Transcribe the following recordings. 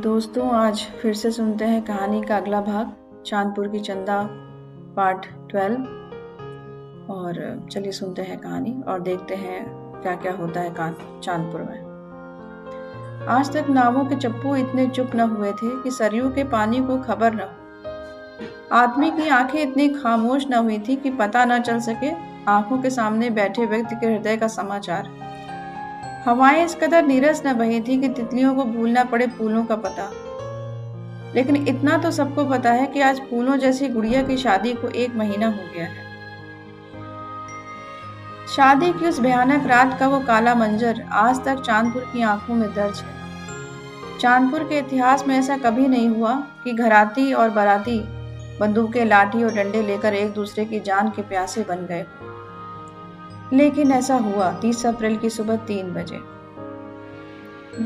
दोस्तों, आज फिर से सुनते हैं कहानी का अगला भाग, चांदपुर की चंदा पार्ट 12। और चलिए सुनते हैं कहानी और देखते हैं क्या क्या होता है चांदपुर में। आज तक नावों के चप्पू इतने चुप न हुए थे कि सरयू के पानी को खबर न हो। आदमी की आंखें इतनी खामोश न हुई थी कि पता न चल सके आंखों के सामने बैठे व्यक्ति के हृदय का समाचार। हवाएं इस कदर नीरस न बही थी कि तितलियों को भूलना पड़े फूलों का पता। लेकिन इतना तो सबको पता है कि आज फूलों जैसी गुड़िया की शादी को 1 महीना हो गया है। शादी की उस भयानक रात का वो काला मंजर आज तक चांदपुर की आंखों में दर्ज है। चांदपुर के इतिहास में ऐसा कभी नहीं हुआ कि घराती और बाराती बंदूकें, लाठी और डंडे लेकर एक दूसरे की जान के प्यासे बन गए। लेकिन ऐसा हुआ 30 अप्रैल की सुबह 3 बजे।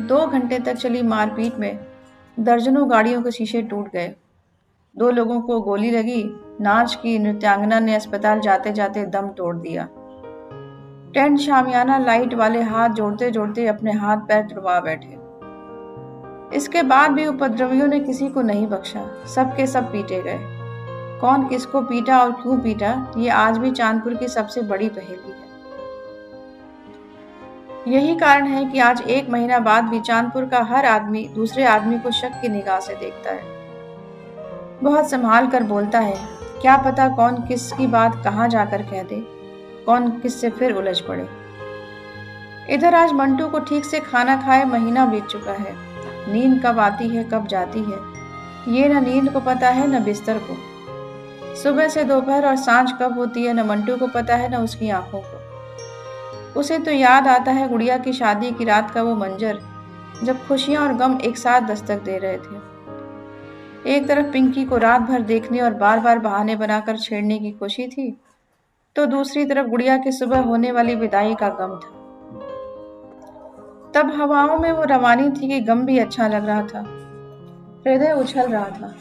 2 घंटे तक चली मारपीट में दर्जनों गाड़ियों के शीशे टूट गए। 2 लोगों को गोली लगी। नाच की नृत्यांगना ने अस्पताल जाते जाते दम तोड़ दिया। टेंट शामियाना लाइट वाले हाथ जोड़ते जोड़ते अपने हाथ पैर तुड़वा बैठे। इसके बाद भी उपद्रवियों ने किसी को नहीं बख्शा। सबके सब पीटे गए। कौन किसको पीटा और क्यों पीटा, ये आज भी चांदपुर की सबसे बड़ी पहेली है। यही कारण है कि आज 1 महीना बाद भी चांदपुर का हर आदमी दूसरे आदमी को शक की निगाह से देखता है। बहुत संभाल कर बोलता है। क्या पता कौन किसकी बात कहाँ जाकर कह दे, कौन किससे फिर उलझ पड़े। इधर आज मंटू को ठीक से खाना खाए महीना बीत चुका है। नींद कब आती है कब जाती है, ये न नींद को पता है न बिस्तर को। सुबह से दोपहर और सांझ कब होती है न मंटू को पता है न उसकी आंखों को। उसे तो याद आता है गुड़िया की शादी की रात का वो मंजर, जब खुशियां और गम एक साथ दस्तक दे रहे थे। एक तरफ पिंकी को रात भर देखने और बार बार बहाने बनाकर छेड़ने की खुशी थी, तो दूसरी तरफ गुड़िया की सुबह होने वाली विदाई का गम था। तब हवाओं में वो रवानी थी कि गम भी अच्छा लग रहा था। हृदय उछल रहा था।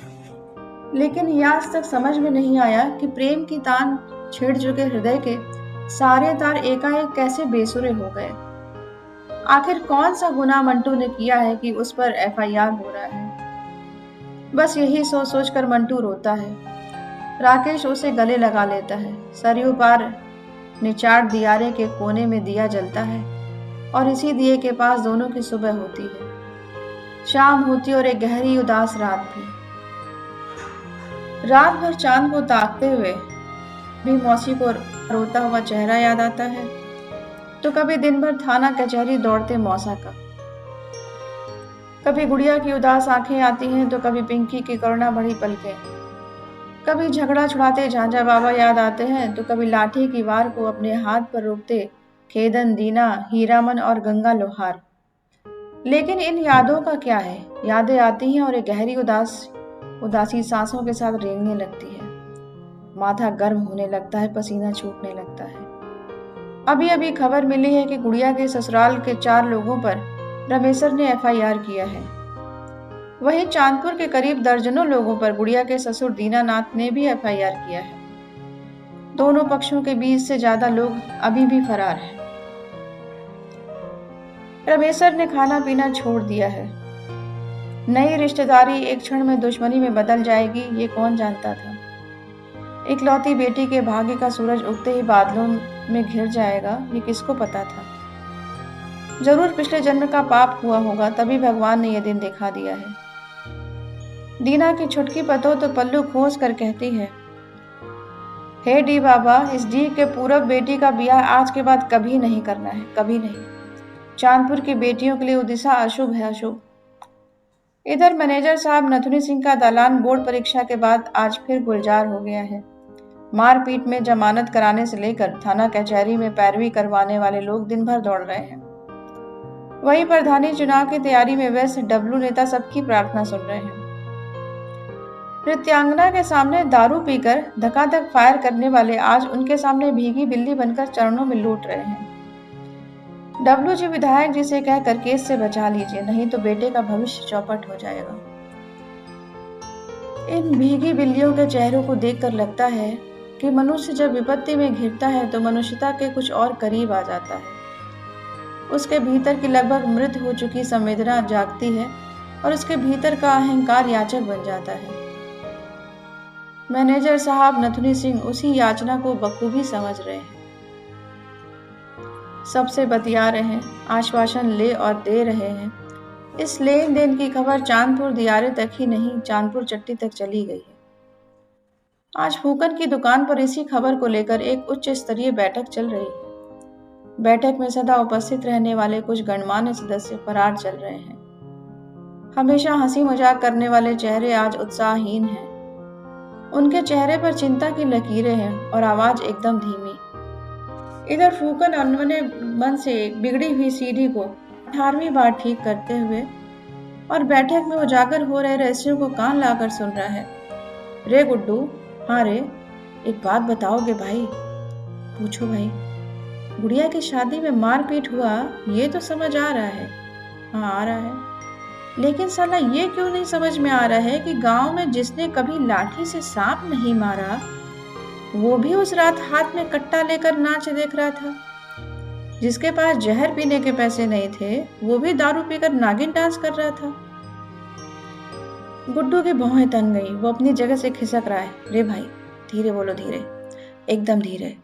लेकिन यह आज तक समझ में नहीं आया कि प्रेम की तान छेड़ चुके हृदय के सारे तार एकाएक कैसे बेसुरे हो गए। आखिर कौन सा गुनाह मंटू ने किया है कि उस पर FIR हो रहा है। बस यही सोच सोच कर मंटू रोता है। राकेश उसे गले लगा लेता है। सरयू पार निचाड़ दियारे के कोने में दिया जलता है और इसी दिए के पास दोनों की सुबह होती है। शाम होती और एक गहरी उदास रात भी। रात भर चांद को ताकते हुए भी मौसी को रोता हुआ चेहरा याद आता है, तो कभी दिन भर थाना कचहरी दौड़ते मौसा का। कभी गुड़िया की उदास आंखें आती हैं तो कभी पिंकी की करुणा भरी पलकें। कभी झगड़ा छुड़ाते झांझा बाबा याद आते हैं तो कभी लाठी की वार को अपने हाथ पर रोकते खेदन, दीना, हीरामन और गंगा लोहार। लेकिन इन यादों का क्या है। यादें आती हैं और एक गहरी उदासी सांसों के साथ रेंगने लगती है। माथा गर्म होने लगता है, पसीना छूटने लगता है। अभी अभी खबर मिली है कि गुड़िया के ससुराल के 4 लोगों पर रमेसर ने FIR किया है। वहीं चांदपुर के करीब दर्जनों लोगों पर गुड़िया के ससुर दीनानाथ ने भी FIR किया है। दोनों पक्षों के बीच से ज्यादा लोग अभी भी फरार हैं। रमेसर ने खाना पीना छोड़ दिया है। नई रिश्तेदारी एक क्षण में दुश्मनी में बदल जाएगी, ये कौन जानता था। इकलौती बेटी के भाग्य का सूरज उगते ही बादलों में घिर जाएगा, ये किसको पता था। जरूर पिछले जन्म का पाप हुआ होगा, तभी भगवान ने यह दिन दिखा दिया है। दीना की छुटकी पतो तो पल्लू खोस कर कहती है, हे डी बाबा, इस डी के पूरब बेटी का ब्याह आज के बाद कभी नहीं करना है, कभी नहीं। चांदपुर की बेटियों के लिए वो दिशा अशुभ है, अशुभ। इधर मैनेजर साहब नथुनी सिंह का दालान बोर्ड परीक्षा के बाद आज फिर गुलजार हो गया है। मारपीट में जमानत कराने से लेकर थाना कचहरी में पैरवी करवाने वाले लोग दिन भर दौड़ रहे हैं। वहीं प्रधानी चुनाव की तैयारी में व्यस्त डब्लू नेता सबकी प्रार्थना सुन रहे हैं। नृत्यांगना के सामने दारू पीकर धकाधक फायर करने वाले आज उनके सामने भीगी बिल्ली बनकर चरणों में लूट रहे हैं। डब्लू जी, विधायक जी से कहकर केस से बचा लीजिए, नहीं तो बेटे का भविष्य चौपट हो जाएगा। इन भीगी बिल्लियों के चेहरों को देखकर लगता है कि मनुष्य जब विपत्ति में घिरता है तो मनुष्यता के कुछ और करीब आ जाता है। उसके भीतर की लगभग मृत हो चुकी संवेदना जागती है और उसके भीतर का अहंकार याचक बन जाता है। मैनेजर साहब नथुनी सिंह उसी याचना को बखूबी समझ रहे हैं। सबसे बतिया रहे हैं, आश्वासन ले और दे रहे हैं। इस लेन देन की खबर चांदपुर दियारे तक ही नहीं, चांदपुर चट्टी तक चली गई है। आज फूकन की दुकान पर इसी खबर को लेकर एक उच्च स्तरीय बैठक चल रही है। बैठक में सदा उपस्थित रहने वाले कुछ गणमान्य सदस्य फरार चल रहे हैं। हमेशा हंसी मजाक करने वाले चेहरे आज उत्साहहीन हैं। उनके चेहरे पर चिंता की लकीरें हैं और आवाज एकदम धीमी। इधर फूकन अनमने मन से बिगड़ी हुई सीढ़ी को 18वीं बार ठीक करते हुए और बैठक में उजागर हो रहे रहस्यों को कान लाकर सुन रहा है। रे गुड्डू, हाँ रे, एक बात बताओगे भाई? पूछो भाई। गुड़िया की शादी में मारपीट हुआ, ये तो समझ आ रहा है। हाँ आ रहा है, लेकिन साला ये क्यों नहीं समझ में आ रहा है कि गांव में जिसने कभी लाठी से सांप नहीं मारा, वो भी उस रात हाथ में कट्टा लेकर नाच देख रहा था। जिसके पास जहर पीने के पैसे नहीं थे, वो भी दारू पीकर नागिन डांस कर रहा था। गुड्डू की भौहें तन गई। वो अपनी जगह से खिसक रहा है। रे भाई, धीरे बोलो, धीरे, एकदम धीरे।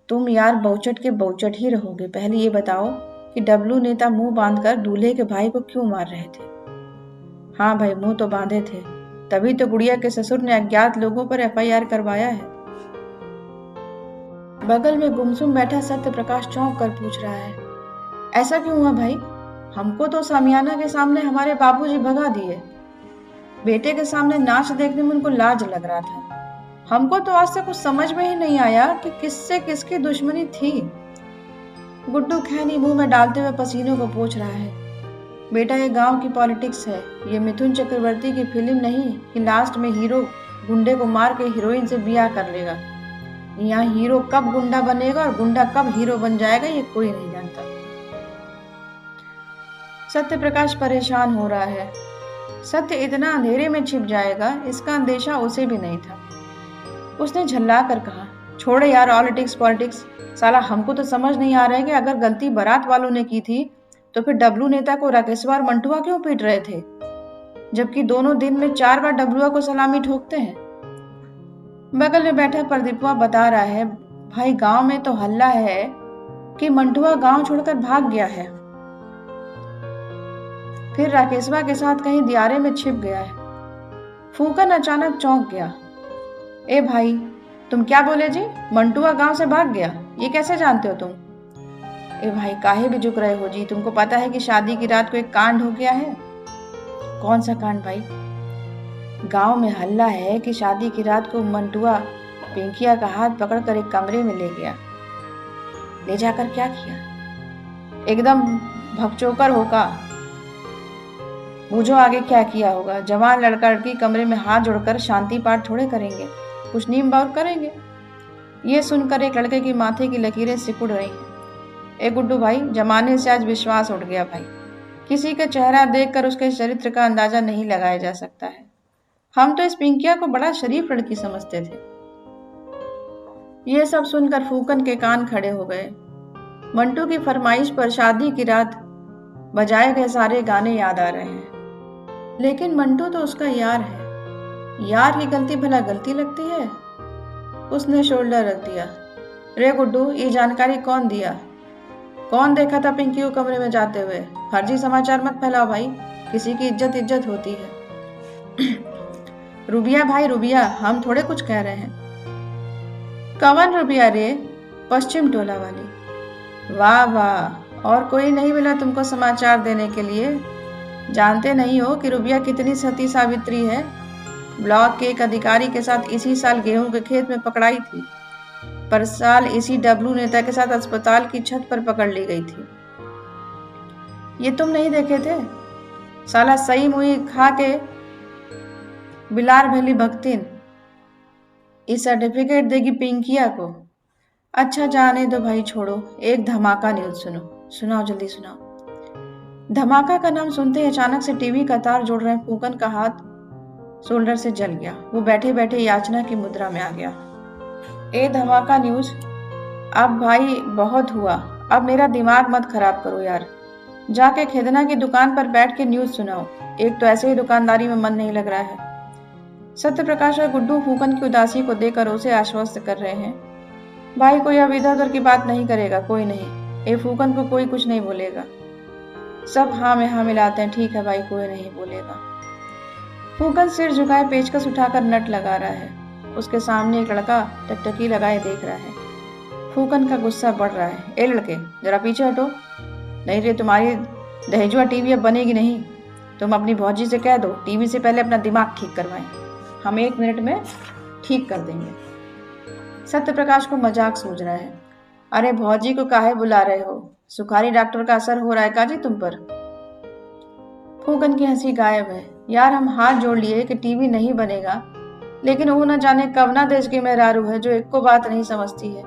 तुम यार बहुचट के बहुचट ही रहोगे। पहले ये बताओ कि डब्लू नेता मुंह बांधकर दूल्हे के भाई को क्यों मार रहे थे? हाँ भाई, मुंह तो बांधे थे, तभी तो गुड़िया के ससुर ने अज्ञात लोगों पर FIR करवाया है। बगल में गुमसुम बैठा सत्य प्रकाश चौंक कर पूछ रहा है, ऐसा क्यों हुआ भाई? हमको तो सामियाना के सामने हमारे बाबूजी भगा दिए। बेटे के सामने नाच देखने में उनको लाज लग रहा था। हमको तो आज से कुछ समझ में ही नहीं आया कि किससे किसकी दुश्मनी थी। गुड्डू खैनी मुंह में डालते हुए पसीनों को पोंछ रहा है। बेटा, ये गांव की पॉलिटिक्स है। ये मिथुन चक्रवर्ती की फिल्म नहीं कि लास्ट में हीरो गुंडे को मार के हीरोइन से ब्याह कर लेगा। यहाँ हीरो कब गुंडा बनेगा और गुंडा कब हीरो बन जाएगा, ये कोई नहीं जानता। सत्य प्रकाश परेशान हो रहा है। सत्य इतना अंधेरे में छिप जाएगा, इसका अंदेशा उसे भी नहीं था। उसने झल्ला कर कहा, छोड़े यार पॉलिटिक्स। साला हमको तो समझ नहीं आ रहा है कि अगर गलती बारात वालों ने की थी तो फिर डब्लू नेता को राकेशवा और मंटुआ क्यों पीट रहे थे, जबकि दोनों दिन में 4 बार डब्लुआ को सलामी ठोकते हैं। बगल में बैठा प्रदीपवा बता रहा है, भाई गांव में तो हल्ला है कि मंटुआ गांव छोड़कर भाग गया है, फिर राकेशवा के साथ कहीं दियारे में छिप गया है। फूकन अचानक चौंक गया। ए भाई, तुम क्या बोले जी? मंटुआ गांव से भाग गया? ये कैसे जानते हो तुम? ए भाई, काहे भी झुक रहे हो जी? तुमको पता है कि शादी की रात को एक कांड हो गया है। कौन सा कांड भाई? गांव में हल्ला है कि शादी की रात को मंटुआ पिंकिया का हाथ पकड़कर एक कमरे में ले गया। ले जाकर क्या किया? एकदम भगचोकर होगा। बूझो आगे क्या किया होगा। जवान लड़का लड़की कमरे में हाथ जोड़कर शांति पाठ थोड़े करेंगे, कुछ नीम बाउर करेंगे। ये सुनकर एक लड़के की माथे की लकीरें सिकुड़ रही हैं। ए गुड्डू भाई, जमाने से आज विश्वास उठ गया भाई। किसी का चेहरा देखकर उसके चरित्र का अंदाजा नहीं लगाया जा सकता है। हम तो इस पिंकिया को बड़ा शरीफ लड़की समझते थे। ये सब सुनकर फूकन के कान खड़े हो गए। मंटू की फरमाइश पर शादी की रात बजाए गए सारे गाने याद आ रहे हैं। लेकिन मंटू तो उसका यार है। यार की गलती भला गलती लगती है? उसने शोल्डर रख दिया। रे गुड्डू, ये जानकारी कौन दिया? कौन देखा था पिंकी को कमरे में जाते हुए? फर्जी समाचार मत फैलाओ भाई, किसी की इज्जत होती है। रुबिया भाई, रुबिया, हम थोड़े कुछ कह रहे हैं। कवन रुबिया रे? पश्चिम टोला वाली। वाह वाह, और कोई नहीं मिला तुमको समाचार देने के लिए? जानते नहीं हो कि रुबिया कितनी सती सावित्री है? ब्लॉक के एक अधिकारी के साथ इसी साल गेहूं के खेत में पकड़ाई थी। पर साल इसी डब्लू नेता के साथ अस्पताल की छत पर पकड़ ली गई थी। ये तुम नहीं देखे थे? साला सही मुही खा के बिलार भली भक्तिन इस सर्टिफिकेट देगी पिंकिया को। अच्छा जाने दो भाई, छोड़ो। एक धमाका न्यूज सुनाओ, जल्दी सुनाओ। धमाका का नाम सुनते ही अचानक से टीवी का तार जोड़ रहे फूकन का हाथ शोल्डर से जल गया। वो बैठे बैठे याचना की मुद्रा में आ गया। ए धमाका न्यूज। अब भाई बहुत हुआ, अब मेरा दिमाग मत खराब करो यार। जाके खेदना की दुकान पर बैठ के न्यूज सुनाओ। एक तो ऐसे ही दुकानदारी में मन नहीं लग रहा है। सत्य प्रकाश और गुड्डू फूकन की उदासी को देखकर उसे आश्वस्त कर रहे हैं। भाई कोई अब इधर उधर की बात नहीं करेगा, कोई नहीं। ए फूकन को कोई कुछ नहीं बोलेगा। सब हाँ में हाँ मिलाते हैं। ठीक है भाई, कोई नहीं बोलेगा। फूकन सिर झुकाए पेचकस उठाकर नट लगा रहा है। उसके सामने एक लड़का टकटकी लगाए देख रहा है। फूकन का गुस्सा बढ़ रहा है। ए लड़के, जरा पीछे हटो। नहीं रे, तुम्हारी दहेजुआ टीवी अब बनेगी नहीं। तुम अपनी भौजी से कह दो टीवी से पहले अपना दिमाग ठीक करवाएं। हम 1 मिनट में ठीक कर देंगे। सत्य प्रकाश को मजाक सूझ रहा है। अरे भौजी को काहे बुला रहे हो? सुखारी डॉक्टर का असर हो रहा है काजी तुम पर? फूकन की हंसी गायब है। यार हम हाथ जोड़ लिए कि टीवी नहीं बनेगा, लेकिन वो न जाने कब ना देश की मेहरारू है जो एक को बात नहीं समझती है।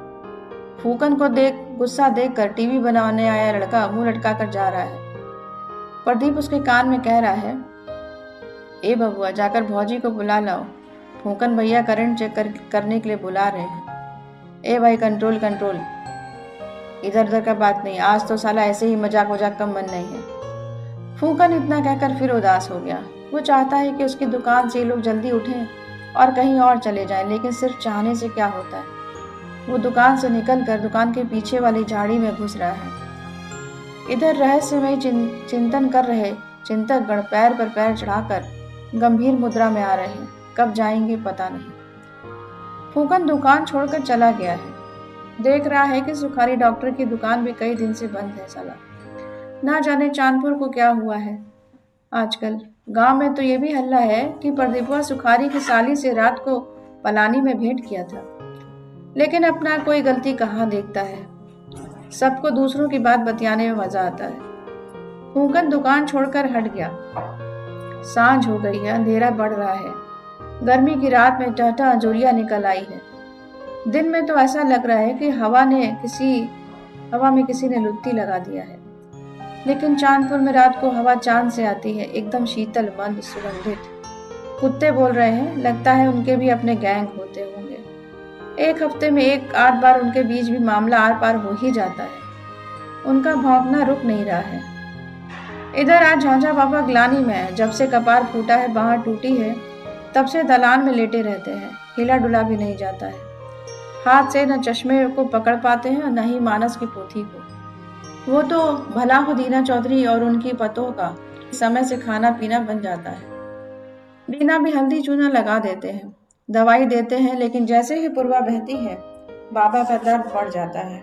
फूकन को गुस्सा देखकर टीवी बनाने आया लड़का मुंह लटका कर जा रहा है। प्रदीप उसके कान में कह रहा है, ए बबुआ, जाकर भौजी को बुला लाओ। फूकन भैया करंट चेक करने के लिए बुला रहे हैं। ए भाई, कंट्रोल कंट्रोल, इधर उधर का बात नहीं। आज तो साला ऐसे ही मजाक वजाक का मन नहीं है। फूकन इतना कहकर फिर उदास हो गया। वो चाहता है कि उसकी दुकान से लोग जल्दी उठें और कहीं और चले जाएं, लेकिन सिर्फ चाहने से क्या होता है। वो दुकान से निकलकर दुकान के पीछे वाली झाड़ी में घुस रहा है। इधर रहस्यमय चिंतन कर रहे चिंतक गण पैर पर पैर चढ़ाकर गंभीर मुद्रा में आ रहे हैं। कब जाएंगे पता नहीं। फूकन दुकान छोड़कर चला गया है। देख रहा है कि सुखारी डॉक्टर की दुकान भी कई दिन से बंद है। साला ना जाने चांदपुर को क्या हुआ है आजकल। गांव में तो ये भी हल्ला है कि प्रदीपवा सुखारी की साली से रात को पलानी में भेंट किया था, लेकिन अपना कोई गलती कहाँ देखता है। सबको दूसरों की बात बतियाने में मजा आता है। फूकन दुकान छोड़कर हट गया। सांझ हो गई है, अंधेरा बढ़ रहा है। गर्मी की रात में टहटा अंजोरिया निकल आई है। दिन में तो ऐसा लग रहा है कि हवा में किसी ने लुत्ती लगा दिया है। लेकिन चांदपुर में रात को हवा चांद से आती है, एकदम शीतल, मंद, सुगंधित। कुत्ते बोल रहे हैं, लगता है उनके भी अपने गैंग होते होंगे। एक हफ्ते में 8 बार उनके बीच भी मामला आर पार हो ही जाता है। उनका भौंकना रुक नहीं रहा है। इधर आज झांझा बाबा ग्लानी में है। जब से कपार फूटा है, बांह टूटी है, तब से दलान में लेटे रहते हैं। हिला डुला भी नहीं जाता है। हाथ से न चश्मे को पकड़ पाते हैं और न ही मानस की पोथी को। वो तो भला हो दीना चौधरी और उनकी पतों का समय से खाना पीना बन जाता है। दीना भी हल्दी चूना लगा देते हैं, दवाई देते हैं, लेकिन जैसे ही पुरवा बहती है, बाबा का दर्द बढ़ जाता है।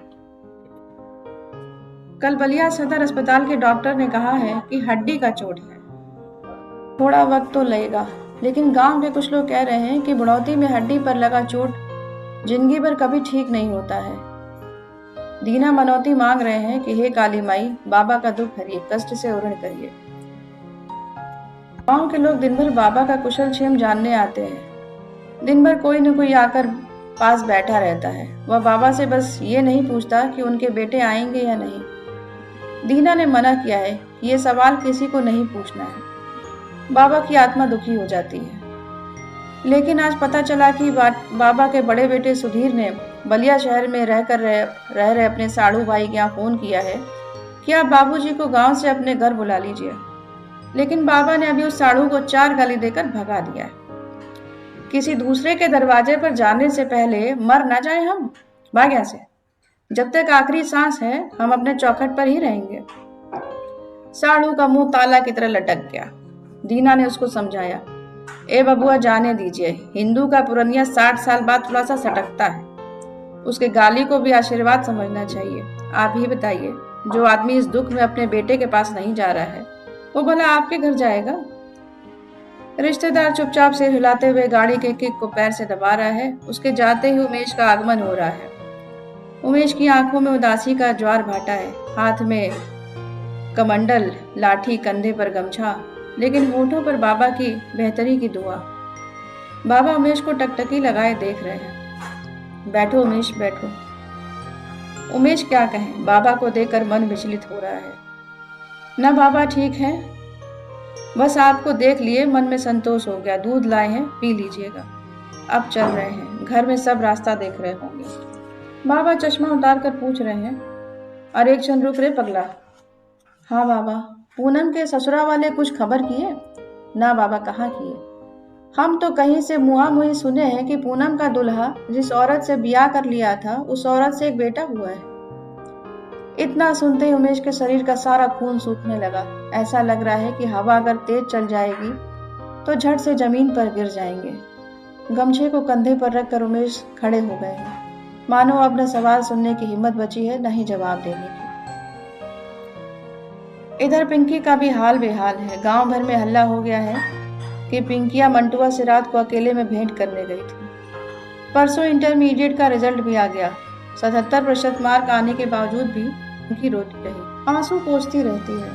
कल बलिया सदर अस्पताल के डॉक्टर ने कहा है कि हड्डी का चोट है, थोड़ा वक्त तो लगेगा। लेकिन गांव के कुछ लोग कह रहे हैं कि बुढ़ौती में हड्डी पर लगा चोट जिंदगी भर कभी ठीक नहीं होता है। दीना मनौती मांग रहे हैं कि हे काली माई, बाबा का दुख हरिए, कष्ट से उरण करिए। गांव के लोग दिन भर बाबा का कुशल क्षेम जानने आते हैं। दिन भर कोई न कोई आकर पास बैठा रहता है। वह बाबा से बस ये नहीं पूछता कि उनके बेटे आएंगे या नहीं। दीना ने मना किया है, ये सवाल किसी को नहीं पूछना है। बाबा की आत्मा दुखी हो जाती है। लेकिन आज पता चला कि बाबा के बड़े बेटे सुधीर ने बलिया शहर में रह रहे अपने साड़ू भाई के यहाँ फोन किया है कि आप बाबूजी को गांव से अपने घर बुला लीजिए। लेकिन बाबा ने अभी उस साड़ू को 4 गाली देकर भगा दिया है। किसी दूसरे के दरवाजे पर जाने से पहले मर ना जाए हम। भाग यहाँ से। जब तक आखिरी सांस है, हम अपने चौखट पर ही रहेंगे। साड़ू का मुंह ताला की तरह लटक गया। दीना ने उसको समझाया, ए बबुआ, जाने दीजिए। हिंदू का पुरनिया 60 साल बाद थोड़ा सा सटकता है। उसके गाली को भी आशीर्वाद समझना चाहिए। आप ही बताइए, जो आदमी इस दुख में अपने बेटे के पास नहीं जा रहा है, वो भला आपके घर जाएगा? रिश्तेदार चुपचाप सिर हिलाते हुए गाड़ी के किक को पैर से दबा रहा है। उसके जाते ही उमेश का आगमन हो रहा है। उमेश की आंखों में उदासी का ज्वार भाटा है। हाथ में कमंडल, लाठी, कंधे पर गमछा, लेकिन होठों पर बाबा की बेहतरी की दुआ। बाबा उमेश को टकटकी लगाए देख रहे हैं। बैठो उमेश, बैठो। उमेश क्या कहें, बाबा को देखकर मन विचलित हो रहा है। ना बाबा ठीक है, बस आपको देख लिए मन में संतोष हो गया। दूध लाए हैं, पी लीजिएगा। अब चल रहे हैं। घर में सब रास्ता देख रहे होंगे। बाबा चश्मा उतार कर पूछ रहे हैं, और एक क्षण रुक रे पगला, हाँ बाबा, पूनम के ससुरा वाले कुछ खबर किए? ना बाबा, कहाँ किए। हम तो कहीं से मुहा मुही सुने हैं कि पूनम का दूल्हा जिस औरत से ब्याह कर लिया था उस औरत से एक बेटा हुआ है। इतना सुनते ही उमेश के शरीर का सारा खून सूखने लगा। ऐसा लग रहा है कि हवा अगर तेज चल जाएगी तो झट से जमीन पर गिर जाएंगे। गमछे को कंधे पर रखकर उमेश खड़े हो गए हैं, मानो अब न सवाल सुनने की हिम्मत बची है न ही जवाब देने की। इधर पिंकी का भी हाल बेहाल है। गांव भर में हल्ला हो गया है कि पिंकिया मंटुआ से रात को अकेले में भेंट करने गई थी। परसों इंटरमीडिएट का रिजल्ट भी आ गया। 77% मार्क आने के बावजूद भी पिंकी रोती रही, आंसू पोंछती रहती है।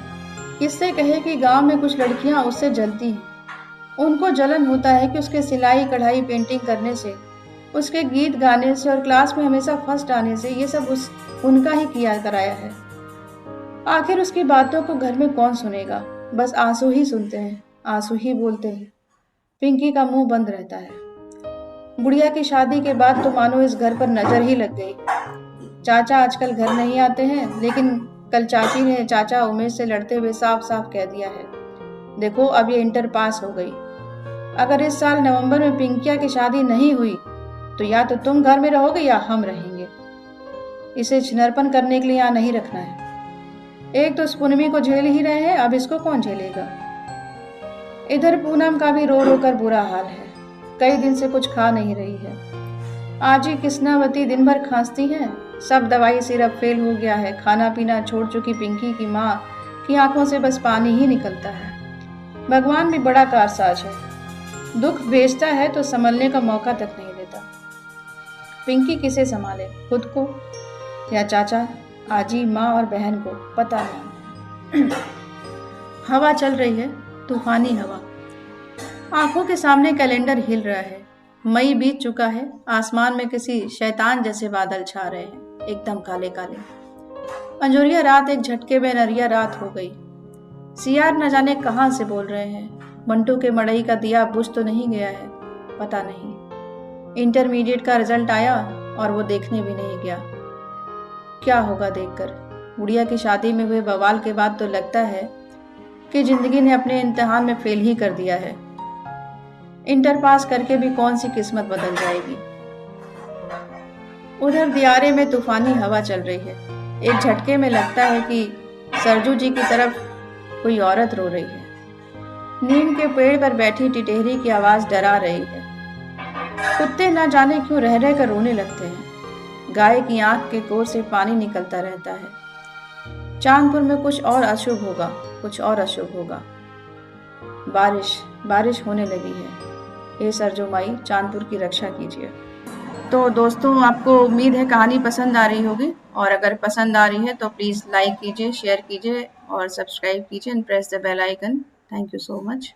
किससे कहे कि गांव में कुछ लड़कियां उससे जलती हैं। उनको जलन होता है कि उसके सिलाई कढ़ाई पेंटिंग करने से, उसके गीत गाने से और क्लास में हमेशा फर्स्ट आने से ये सब उनका ही किया कराया है। आखिर उसकी बातों को घर में कौन सुनेगा। बस आंसू ही सुनते हैं, आंसू ही बोलते हैं। पिंकी का मुंह बंद रहता है। गुड़िया की शादी के बाद तो मानो इस घर पर नजर ही लग गई। चाचा आजकल घर नहीं आते हैं, लेकिन कल चाची ने चाचा उमेश से लड़ते हुए साफ साफ कह दिया है, देखो अब ये इंटर पास हो गई। अगर इस साल नवंबर में पिंकिया की शादी नहीं हुई तो या तो तुम घर में रहोगे या हम रहेंगे। इसे छिनरपन करने के लिए यहाँ नहीं रखना है। एक तो पूनमी को झेल ही रहे हैं, अब इसको कौन झेलेगा। इधर पूनम का भी रो रो कर बुरा हाल है। कई दिन से कुछ खा नहीं रही है। आज ही कृष्णावती दिन भर खांसती है। सब दवाई सिरप फेल हो गया है। खाना पीना छोड़ चुकी पिंकी की माँ की आंखों से बस पानी ही निकलता है। भगवान भी बड़ा कारसाज है, दुख भेजता है तो संभलने का मौका तक नहीं देता। पिंकी किसे संभाले, खुद को या चाचा, आजी, माँ और बहन को, पता नहीं। हवा चल रही है, तूफानी हवा। आंखों के सामने कैलेंडर हिल रहा है। मई बीत चुका है। आसमान में किसी शैतान जैसे बादल छा रहे हैं, एकदम काले काले। अंजोरिया रात एक झटके में नरिया रात हो गई। सियार न जाने कहां से बोल रहे हैं। मंटू के मड़ई का दिया बुझ तो नहीं गया है, पता नहीं। इंटरमीडिएट का रिजल्ट आया और वो देखने भी नहीं गया। क्या होगा देखकर। गुड़िया की शादी में हुए बवाल के बाद तो लगता है कि जिंदगी ने अपने इम्तिहान में फेल ही कर दिया है। इंटर पास करके भी कौन सी किस्मत बदल जाएगी। उधर दियारे में तूफानी हवा चल रही है। एक झटके में लगता है कि सरजू जी की तरफ कोई औरत रो रही है। नीम के पेड़ पर बैठी टिटेहरी की आवाज डरा रही है। कुत्ते न जाने क्यों रह रह कर रोने लगते हैं। गाय की आंख के कोर से पानी निकलता रहता है। चांदपुर में कुछ और अशुभ होगा, कुछ और अशुभ होगा। बारिश होने लगी है। हे सरजू माई, चांदपुर की रक्षा कीजिए। तो दोस्तों, आपको उम्मीद है कहानी पसंद आ रही होगी, और अगर पसंद आ रही है तो प्लीज़ लाइक कीजिए, शेयर कीजिए और सब्सक्राइब कीजिए and press the bell icon. Thank you so much.